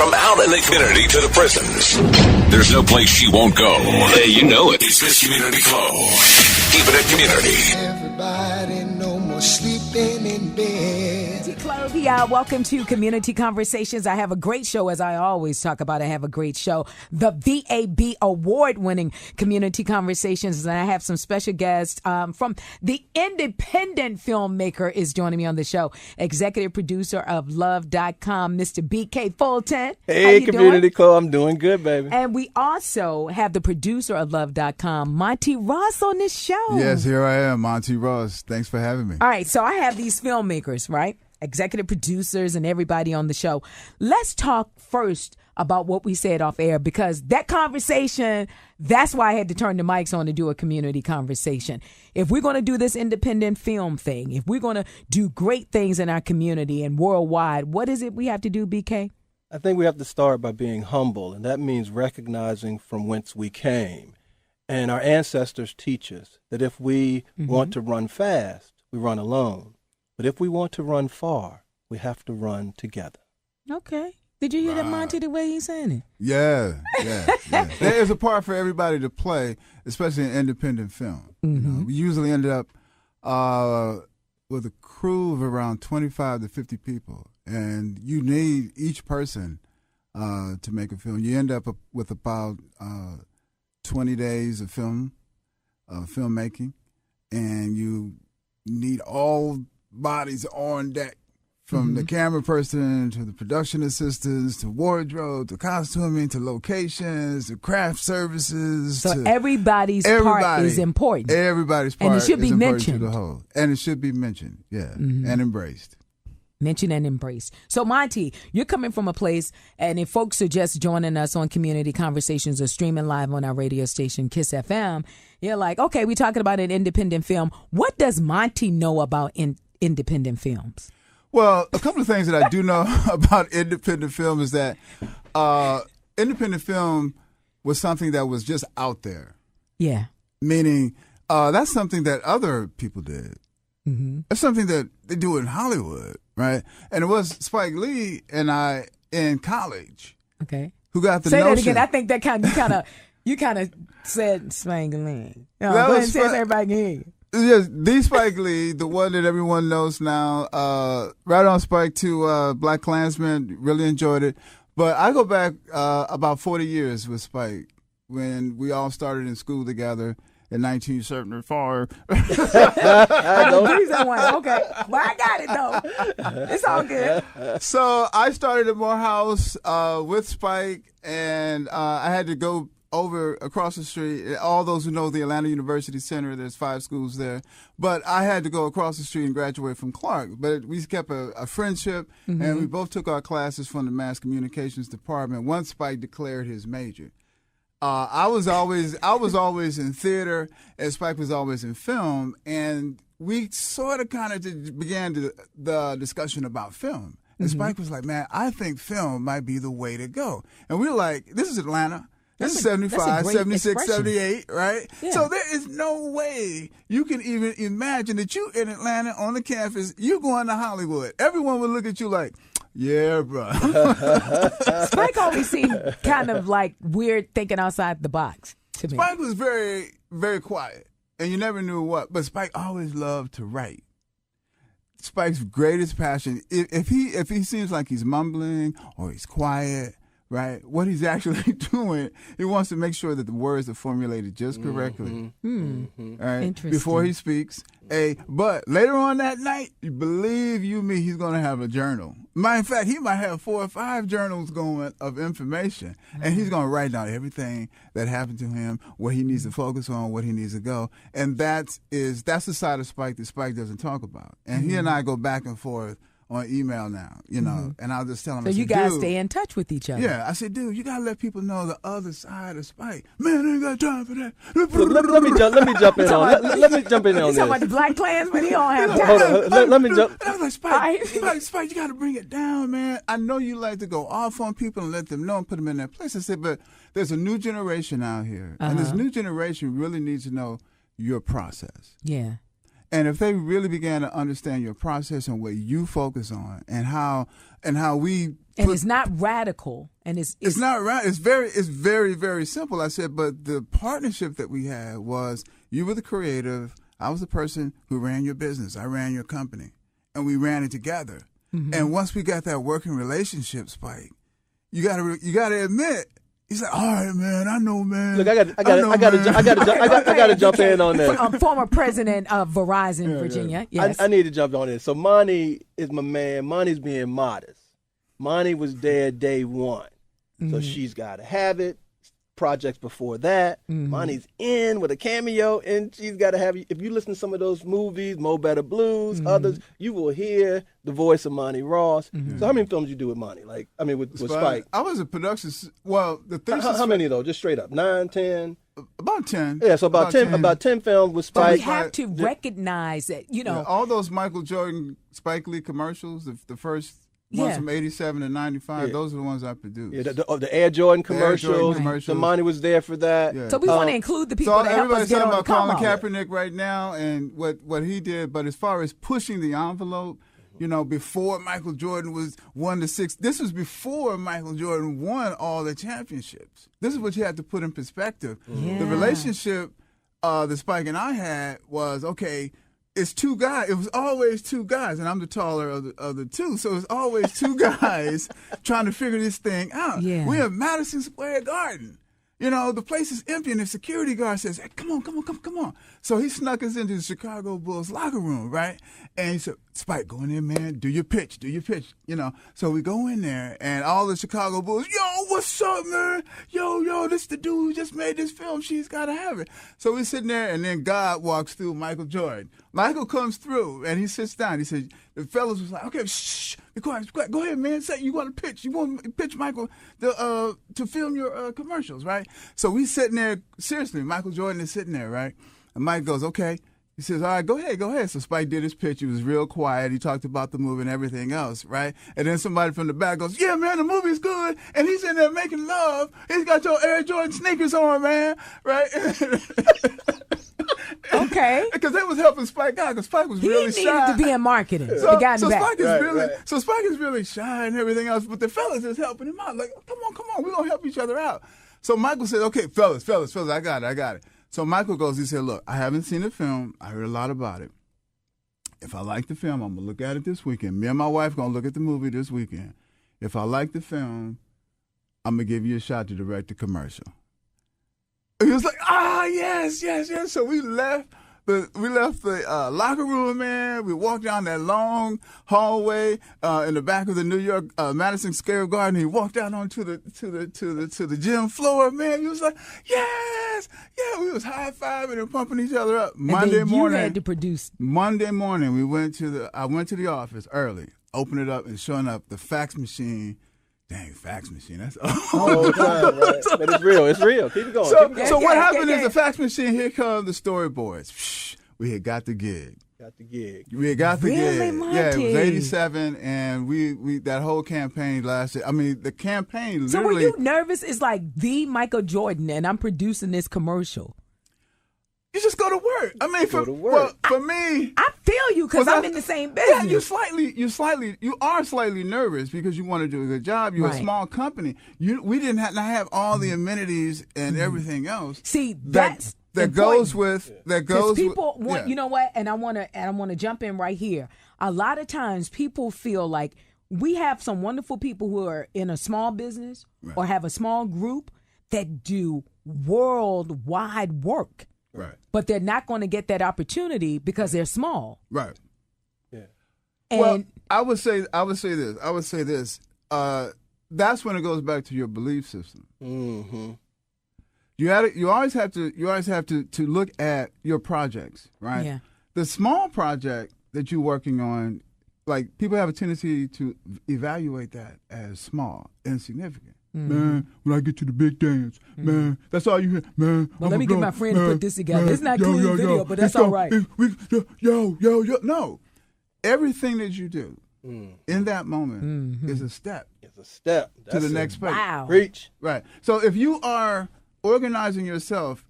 From out in the community to the prisons, there's no place she won't go. Hey, you know it. It's Miss Community Flow. Keeping it community. Everybody no more sleeping in bed. Clovia, welcome to Community Conversations. I have a great show, as I always talk about. I have a great show, the VAB award-winning Community Conversations, and I have some special guests from the independent filmmaker is joining me on the show, executive producer of Love.com, Mr. BK Fulton. Hey, Community Club, I'm doing good, baby. And we also have the producer of Love.com, Monty Ross, on this show. Yes, here I am, Monty Ross. Thanks for having me. All right, so I have these filmmakers, right? Executive producers and everybody on the show. Let's talk first about what we said off air, because that conversation, that's why I had to turn the mics on to do a community conversation. If we're going to do this independent film thing, if we're going to do great things in our community and worldwide, what is it we have to do, BK? I think we have to start by being humble, and that means recognizing from whence we came. And our ancestors teach us that if we want to run fast, we run alone. But if we want to run far, we have to run together. Okay. Did you hear that, Monty, the way he's saying it? Yeah. There's a part for everybody to play, especially in independent film. You know, we usually end up with a crew of around 25 to 50 people, and you need each person to make a film. You end up with about 20 days of filmmaking, and you need all bodies on deck, from the camera person to the production assistants to wardrobe to costuming to locations to craft services. So everybody's part is important. Everybody's part, and it should be is important mentioned. to the whole, and it should be mentioned, and embraced. Mention and embrace. So, Monty, you're coming from a place, and if folks are just joining us on Community Conversations or streaming live on our radio station, Kiss FM, you're like, okay, we're talking about an independent film. What does Monty know about independent films? Well, a couple of things that I do know about independent film is that independent film was something that was just out there. Yeah. Meaning that's something that other people did. That's something that they do in Hollywood, right? And it was Spike Lee and I in college. Okay. Who got the Say notion. that again. I think that you kind of said Spike Lee. Go That ahead and was say it so everybody can hear you. Yes, the Spike Lee, the one that everyone knows now. Right on Spike to Black Klansman, really enjoyed it. But I go back about 40 years with Spike when we all started in school together in 1974. Okay, well, I got it though. It's all good. So I started at Morehouse with Spike, and I had to go over across the street. All those who know the Atlanta University Center, there's 5 schools there. But I had to go across the street and graduate from Clark. But we kept a friendship, and we both took our classes from the Mass Communications Department once Spike declared his major. I was always in theater, and Spike was always in film, and we sort of kind of began the discussion about film. And Spike was like, man, I think film might be the way to go. And we were like, this is Atlanta. This is 75, 76, 78, right? Yeah. So there is no way you can even imagine that you in Atlanta on the campus, you going to Hollywood. Everyone would look at you like, yeah, bro. Spike always seemed kind of like weird, thinking outside the box to me. Spike was very, very quiet, and you never knew what. But Spike always loved to write. Spike's greatest passion, if he seems like he's mumbling or he's quiet, right, what he's actually doing, he wants to make sure that the words are formulated just correctly. Right, Interesting. before he speaks. But later on that night, believe you me, he's going to have a journal. Matter of fact, he might have 4 or 5 journals going of information, and he's going to write down everything that happened to him, what he needs to focus on, what he needs to go. And that's the side of Spike that Spike doesn't talk about. And he and I go back and forth on email now, you know, and I'll just tell him. So you guys stay in touch with each other. Yeah, I said, dude, you gotta let people know the other side of Spike. Man, I ain't got time for that. Let me jump in on. Let me jump in on You this. talking about the Black Klansman? He don't have time. Hold on. Let me jump. I was like, Spike, you gotta bring it down, man. I know you like to go off on people and let them know and put them in their place. I said, but there's a new generation out here, and this new generation really needs to know your process. Yeah. And if they really began to understand your process and what you focus on and how we and it's not radical, and it's not right. It's very, very simple. I said, but the partnership that we had was you were the creative, I was the person who ran your business, I ran your company, and we ran it together. Mm-hmm. And once we got that working relationship, Spike, you gotta admit. He's like, all right, man. I know, man. Look, I got to jump in on this. Former president of Verizon, Virginia. Yeah. Yes, I need to jump on this. So Monty is my man. Monty's being modest. Monty was there day one, so she's got to have it. Projects before that, Monty's in with a cameo, and she's got to have. If you listen to some of those movies, Mo Better Blues, others, you will hear the voice of Monty Ross. So how many films you do with Monty? With Spike? I was a production. Well, the thing. How many though? Just straight up, 9, 10. About 10. Yeah, so about 10. About 10 films with Spike. But we have to recognize that, all those Michael Jordan, Spike Lee commercials, the first. Ones from 87 to 95, those are the ones I produced. Yeah, the Air Jordan commercials. So Monty was there for that. Yeah. So we want to include the people that help us get on the Colin Kaepernick right now and what he did. But as far as pushing the envelope, before Michael Jordan was 1-6, this was before Michael Jordan won all the championships. This is what you have to put in perspective. Yeah. The relationship that Spike and I had was, okay, it's two guys. It was always two guys, and I'm the taller of the two. So it's always two guys trying to figure this thing out. Yeah. We're at Madison Square Garden. The place is empty, and the security guard says, hey, come on. So he snuck us into the Chicago Bulls locker room, right? And he said, Spike, go in there, man. Do your pitch. So we go in there, and all the Chicago Bulls, yo, what's up, man? Yo, this the dude who just made this film. She's got to have it. So we're sitting there, and then God walks through, Michael Jordan. Michael comes through, and he sits down. He said, the fellas was like, okay, shh, be quiet. Go ahead, man. Say you want to pitch. You want to pitch Michael to film your commercials, right? So we sitting there, seriously, Michael Jordan is sitting there, right? And Mike goes, okay. He says, all right, go ahead. So Spike did his pitch. He was real quiet. He talked about the movie and everything else, right? And then somebody from the back goes, yeah, man, the movie's good. And he's in there making love. He's got your Air Jordan sneakers on, man, right? Okay. Because they was helping Spike out because Spike was really shy. He needed to be in marketing. So Spike is really shy and everything else, but the fellas is helping him out. Like, come on, we're going to help each other out. So Michael said, okay, fellas, I got it. So Michael goes, he said, look, I haven't seen the film. I heard a lot about it. If I like the film, I'm going to look at it this weekend. Me and my wife going to look at the movie this weekend. If I like the film, I'm going to give you a shot to direct the commercial. And he was like, yes. So we left the locker room, man. We walked down that long hallway in the back of the New York Madison Square Garden. He walked out onto the gym floor, man. He was like, yes, yeah. We was high fiving and pumping each other up. Monday morning, you had to produce. Monday morning, I went to the office early, opened it up, and showing up the fax machine. Dang, fax machine. That's all time, right? But it's real. Keep it going. So what happened is the fax machine, here come the storyboards. We had got the gig. We had got the gig. Monty? Yeah, it was 87, and we that whole campaign lasted. I mean, the campaign literally. So were you nervous? It's like the Michael Jordan, and I'm producing this commercial. You just go to work. I mean, for me, I feel you because I'm in the same business. Yeah, you are slightly nervous because you want to do a good job. You're a small company. We didn't have all the amenities and everything else. See, that goes with people want. You know what? And I want to jump in right here. A lot of times, people feel like we have some wonderful people who are in a small business or have a small group that do worldwide work. Right. But they're not going to get that opportunity because they're small. Right. Yeah. And well, I would say this. That's when it goes back to your belief system. Mm-hmm. You always have to look at your projects, right? Yeah. The small project that you're working on, like people have a tendency to evaluate that as small, insignificant. Man, when I get to the big dance, man, that's all you hear, man. Well, let me get my friend to put this together. It's not clean video, but that's all right. No. Everything that you do in that moment is a step. It's a step to the next phase. Wow. Reach. Right. So if you are organizing yourself,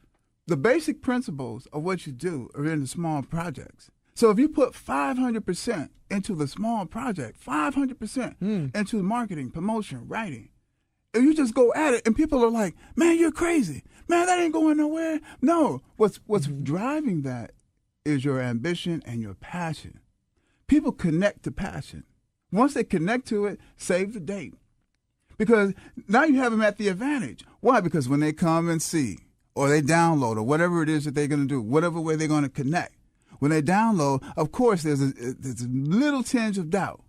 the basic principles of what you do are in the small projects. So if you put 500% into the small project, 500% into the marketing, promotion, writing, if you just go at it and people are like, man, you're crazy. Man, that ain't going nowhere. No, what's driving that is your ambition and your passion. People connect to passion. Once they connect to it, save the date. Because now you have them at the advantage. Why? Because when they come and see, or they download, or whatever it is that they're going to do, whatever way they're going to connect, when they download, of course, there's a little tinge of doubt.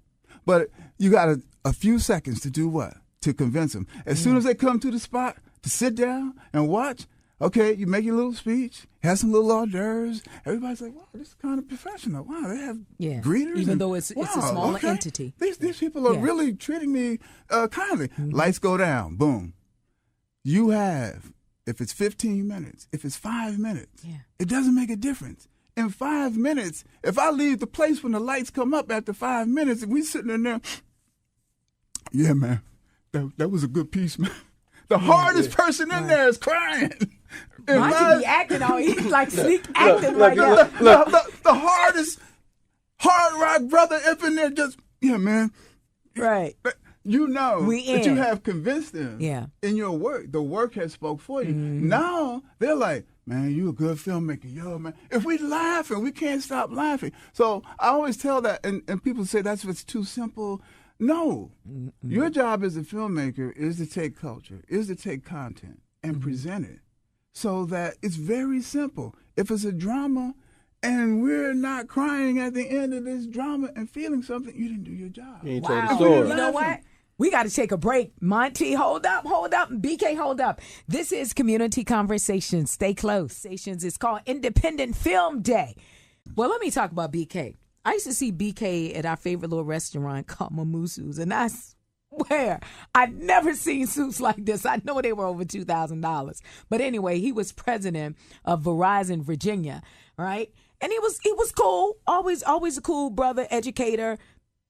But you got a few seconds to do what? To convince them. As soon as they come to the spot to sit down and watch, okay, you make your little speech, have some little hors d'oeuvres. Everybody's like, wow, this is kind of professional. Wow, they have greeters. Even though it's a smaller entity. These people are really treating me kindly. Lights go down, boom. You have, if it's 15 minutes, if it's 5 minutes, it doesn't make a difference. In 5 minutes, if I leave the place when the lights come up after 5 minutes, and we sitting in there, yeah, man, that was a good piece, man. The hardest person in there is crying. Monty be acting on, he's like sneak acting right now. The hardest hard rock brother up in there just, yeah, man. Right. You know that you have convinced them in your work. The work has spoke for you. Now they're like, man, you a good filmmaker. Yo, man. If we laughing, we can't stop laughing. So I always tell that, and people say that's what's too simple. No. Your job as a filmmaker is to take culture, is to take content and present it so that it's very simple. If it's a drama and we're not crying at the end of this drama and feeling something, you didn't do your job. You ain't told the Wow. story. You know what? We got to take a break. Monty, hold up. BK, hold up. This is Community Conversations. Stay close. Stations is called Independent Film Day. Well, let me talk about BK. I used to see BK at our favorite little restaurant called Mamusu's, and I swear I'd never seen suits like this. I know they were over $2,000. But anyway, he was president of Verizon Virginia, right? And he was cool, always a cool brother, educator,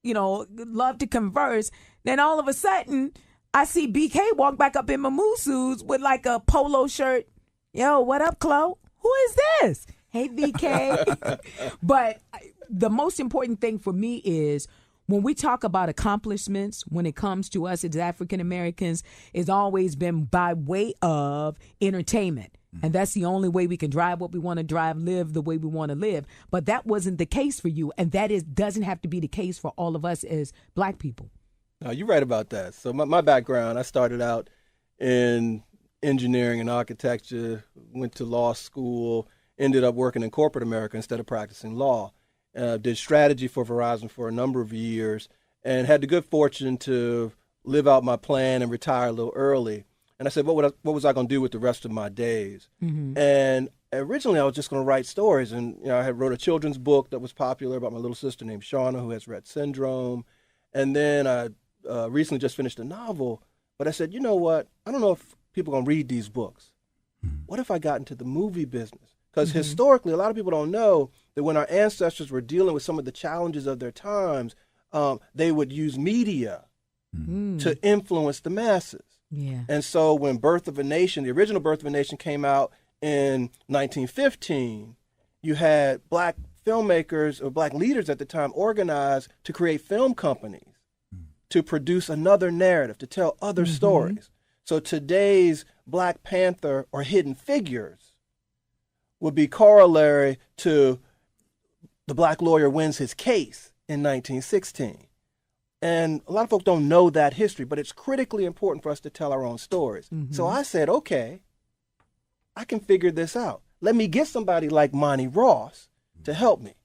you know, loved to converse. Then all of a sudden, I see BK walk back up in Mamusu's with like a polo shirt. Yo, what up, Chloe? Who is this? Hey, BK. But the most important thing for me is when we talk about accomplishments, when it comes to us as African Americans, it's always been by way of entertainment. And that's the only way we can drive what we want to drive, live the way we want to live. But that wasn't the case for you. And that doesn't have to be the case for all of us as Black people. No, you're right about that. So my background, I started out in engineering and architecture, went to law school, ended up working in corporate America instead of practicing law. Did strategy for Verizon for a number of years and had the good fortune to live out my plan and retire a little early. And I said, what was I going to do with the rest of my days? And originally I was just going to write stories. And I had wrote a children's book that was popular about my little sister named Shauna who has Rett syndrome. And then I recently just finished a novel. But I said, you know what? I don't know if people are going to read these books. What if I got into the movie business? Because historically, a lot of people don't know that when our ancestors were dealing with some of the challenges of their times, they would use media to influence the masses. Yeah. And so when Birth of a Nation, the original Birth of a Nation came out in 1915, you had Black filmmakers or Black leaders at the time organized to create film companies to produce another narrative, to tell other stories. So today's Black Panther or Hidden Figures would be corollary to the Black lawyer wins his case in 1916. And a lot of folks don't know that history, but it's critically important for us to tell our own stories. So I said, okay, I can figure this out. Let me get somebody like Monty Ross to help me.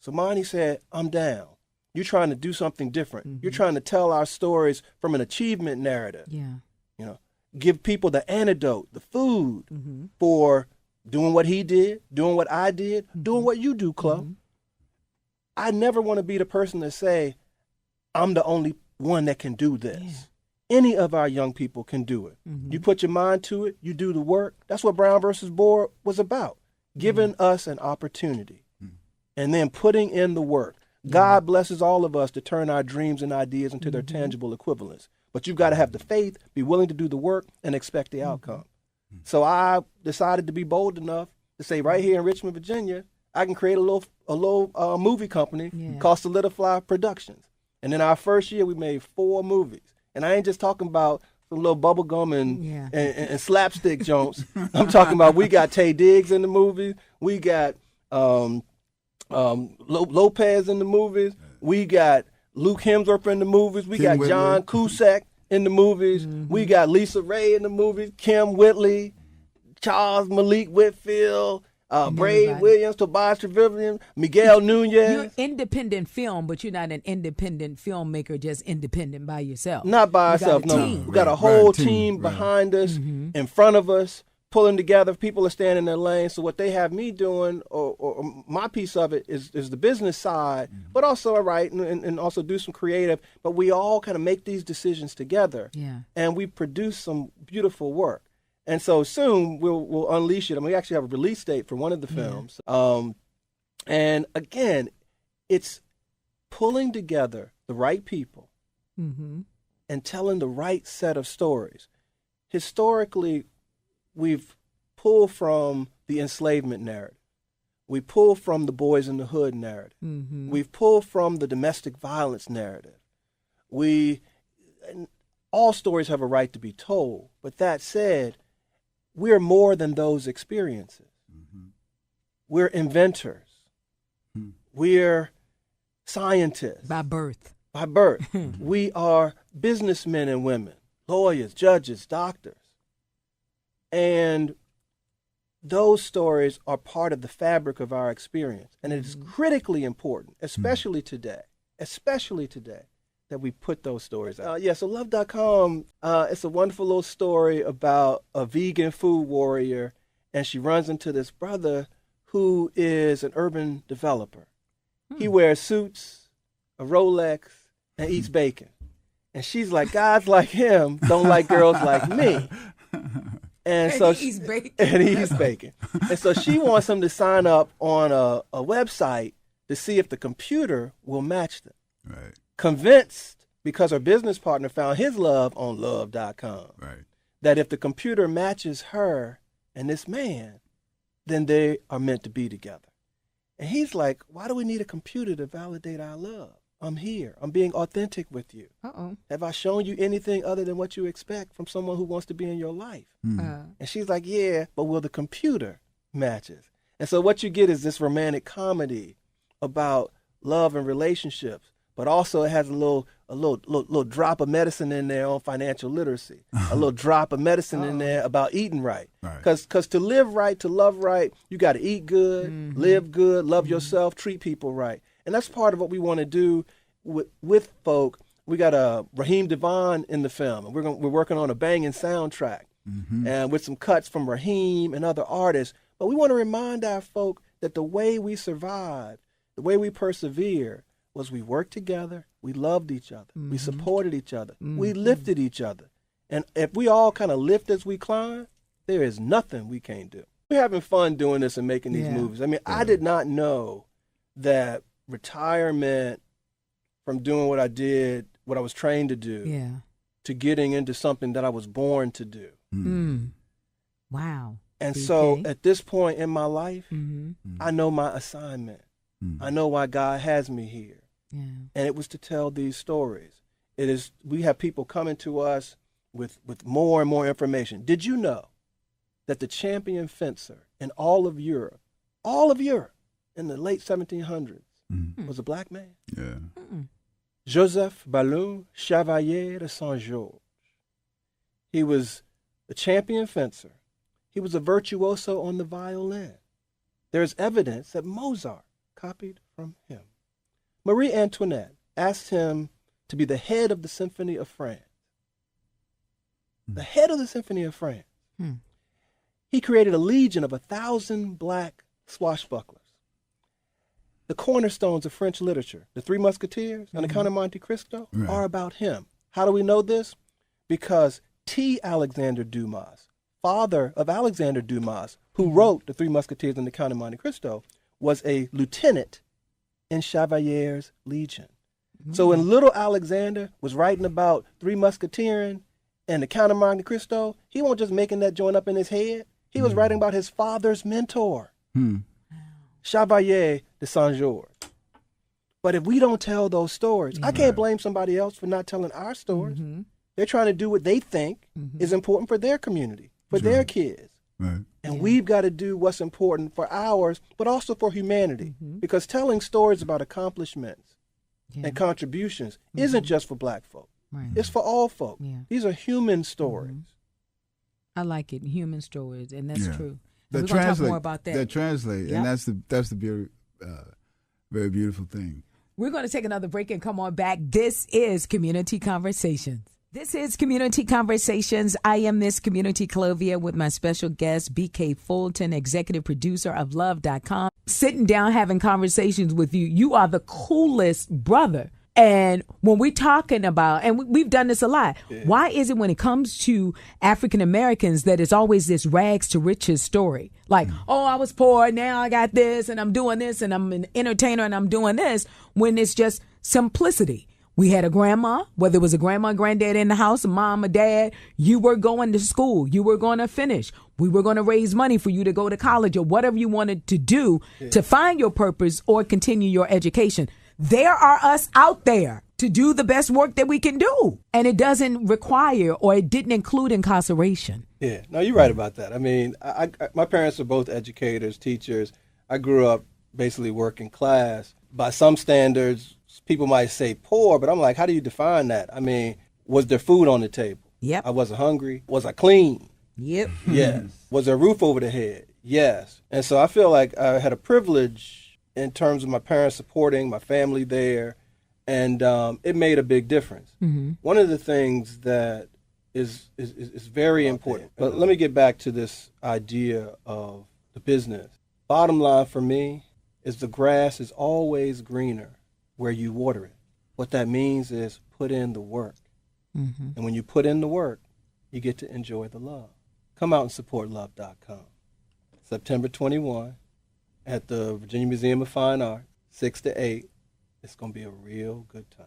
So Monty said, I'm down. You're trying to do something different. You're trying to tell our stories from an achievement narrative. Yeah. You know, give people the antidote, the food for doing what he did, doing what I did, doing what you do, Chloe. I never want to be the person to say, I'm the only one that can do this. Any of our young people can do it. You put your mind to it, you do the work. That's what Brown versus Board was about, giving us an opportunity and then putting in the work. God blesses all of us to turn our dreams and ideas into their tangible equivalents. But you've got to have the faith, be willing to do the work, and expect the outcome. So I decided to be bold enough to say right here in Richmond, Virginia, I can create a little movie company Yeah. called Solidify Productions. And in our first year, we made 4 movies. And I ain't just talking about some little bubblegum and slapstick joints. I'm talking about we got Tay Diggs in the movie. We got Lopez in the movies. We got Luke Hemsworth in the movies. We got John Cusack in the movies. We got Lisa Ray in the movies. Kim Whitley, Charles Malik Whitfield, Brave Williams, Tobias Trevelyan, Miguel Nunez. You're independent film, but you're not an independent filmmaker, just independent by yourself. Not by ourselves, no. We got a whole team behind us, in front of us, pulling together. People are standing in their lane. So what they have me doing, or my piece of it, is the business side, but also and also do some creative. But we all kind of make these decisions together, and we produce some beautiful work. And so soon we'll unleash it. I mean, we actually have a release date for one of the films. And again, it's pulling together the right people and telling the right set of stories. Historically, we've pulled from the enslavement narrative. We pull from the boys in the hood narrative. We've pulled from the domestic violence narrative. All stories have a right to be told. But that said, we're more than those experiences. We're inventors. We're scientists. By birth. We are businessmen and women, lawyers, judges, doctors. And those stories are part of the fabric of our experience. And it is critically important, especially today, that we put those stories out. So Love.com, it's a wonderful little story about a vegan food warrior, and she runs into this brother who is an urban developer. He wears suits, a Rolex, and eats bacon. And she's like, guys like him don't like girls like me. And so he eats bacon. And he eats bacon. And so she wants him to sign up on a website to see if the computer will match them. Right. Convinced, because her business partner found his love on Love.com, that if the computer matches her and this man, then they are meant to be together. And he's like, why do we need a computer to validate our love? I'm here. I'm being authentic with you. Have I shown you anything other than what you expect from someone who wants to be in your life? And she's like, yeah, but will the computer matches? And so what you get is this romantic comedy about love and relationships, but also it has a little drop of medicine in there on financial literacy, a little drop of medicine in there about eating right. Because to live right, to love right, you got to eat good, live good, love yourself, treat people right. And that's part of what we want to do with folk. We got Raheem Devon in the film, and we're working on a banging soundtrack, and with some cuts from Raheem and other artists. But we want to remind our folk that the way we survived, the way we persevere, was we worked together, we loved each other, we supported each other, we lifted each other. And if we all kind of lift as we climb, there is nothing we can't do. We're having fun doing this and making these movies. I mean, I did not know that retirement from doing what I did, what I was trained to do, to getting into something that I was born to do. Wow. And so at this point in my life, I know my assignment. I know why God has me here. And it was to tell these stories. We have people coming to us with more and more information. Did you know that the champion fencer in all of Europe in the late 1700s was a black man? Joseph Ballon Chevalier de Saint-Georges. He was a champion fencer. He was a virtuoso on the violin. There's evidence that Mozart copied from him. Marie Antoinette asked him to be the head of the Symphony of France. The head of the Symphony of France. He created a legion of 1,000 black swashbucklers. The cornerstones of French literature, the Three Musketeers and the Count of Monte Cristo, are about him. How do we know this? Because T. Alexander Dumas, father of Alexander Dumas, who wrote the Three Musketeers and the Count of Monte Cristo, was a lieutenant in Chevalier's Legion. So when little Alexander was writing about Three Musketeers and the Count of Monte Cristo, he wasn't just making that joint up in his head. He was writing about his father's mentor. Chevalier de Saint-Georges. But if we don't tell those stories, I can't blame somebody else for not telling our stories. They're trying to do what they think is important for their community, for their kids. Right. And we've got to do what's important for ours, but also for humanity. Because telling stories about accomplishments and contributions isn't just for black folk. Right. It's for all folk. Yeah. These are human stories. I like it, human stories, and that's true. And That we're going to talk more about that. That translate, Yep. and that's the beauty, very beautiful thing. We're going to take another break and come on back. This is Community Conversations. This is Community Conversations. I am Miss Community Clovia with my special guest, BK Fulton, executive producer of Love.com. Sitting down having conversations with you. You are the coolest brother. And when we're talking about, and we've done this a lot, why is it when it comes to African Americans that it's always this rags to riches story? Like, oh, I was poor, now I got this, and I'm doing this, and I'm an entertainer, and I'm doing this, when it's just simplicity. We had a grandma, whether it was a grandma and granddad in the house, a mom or dad, you were going to school, you were going to finish. We were going to raise money for you to go to college or whatever you wanted to do to find your purpose or continue your education. There are us out there to do the best work that we can do. And it doesn't require, or it didn't include incarceration. Yeah, no, you're right about that. I mean, my parents are both educators, teachers. I grew up basically working class. By some standards, people might say poor, but I'm like, how do you define that? I mean, was there food on the table? Yep. I wasn't hungry. Was I clean? Yep. Yes. Was there a roof over the head? Yes. And so I feel like I had a privilege in terms of my parents supporting my family there, and it made a big difference. One of the things that is very important, but let me get back to this idea of the business. Bottom line for me is the grass is always greener where you water it. What that means is put in the work. And when you put in the work, you get to enjoy the love. Come out and support Love.com. September 21 at the Virginia Museum of Fine Art, 6 to 8. It's going to be a real good time.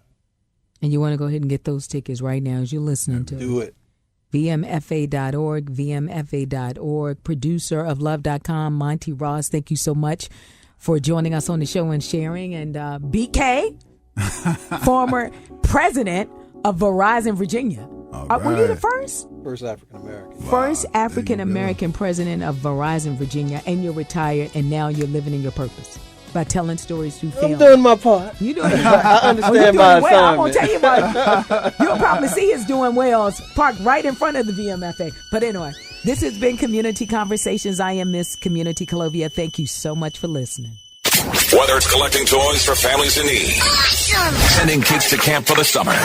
And you want to go ahead and get those tickets right now as you're listening to Do it. VMFA.org, VMFA.org. Producer of Love.com, Monty Ross, thank you so much for joining us on the show and sharing. And BK, former president of Verizon Virginia. Were you the first? First African American. First African American president of Verizon Virginia, and you're retired, and now you're living in your purpose by telling stories through film. I'm doing my part. You doing I understand my well. I'm gonna assignment. tell you what. You'll probably see us doing well. It's parked right in front of the VMFA. But anyway, this has been Community Conversations. I am Miss Community Clovia. Thank you so much for listening. Whether it's collecting toys for families in need, sending kids to camp for the summer,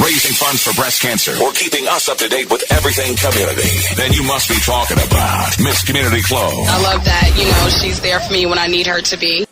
raising funds for breast cancer, or keeping us up to date with everything community, then you must be talking about Miss Community Clo. I love that, she's there for me when I need her to be.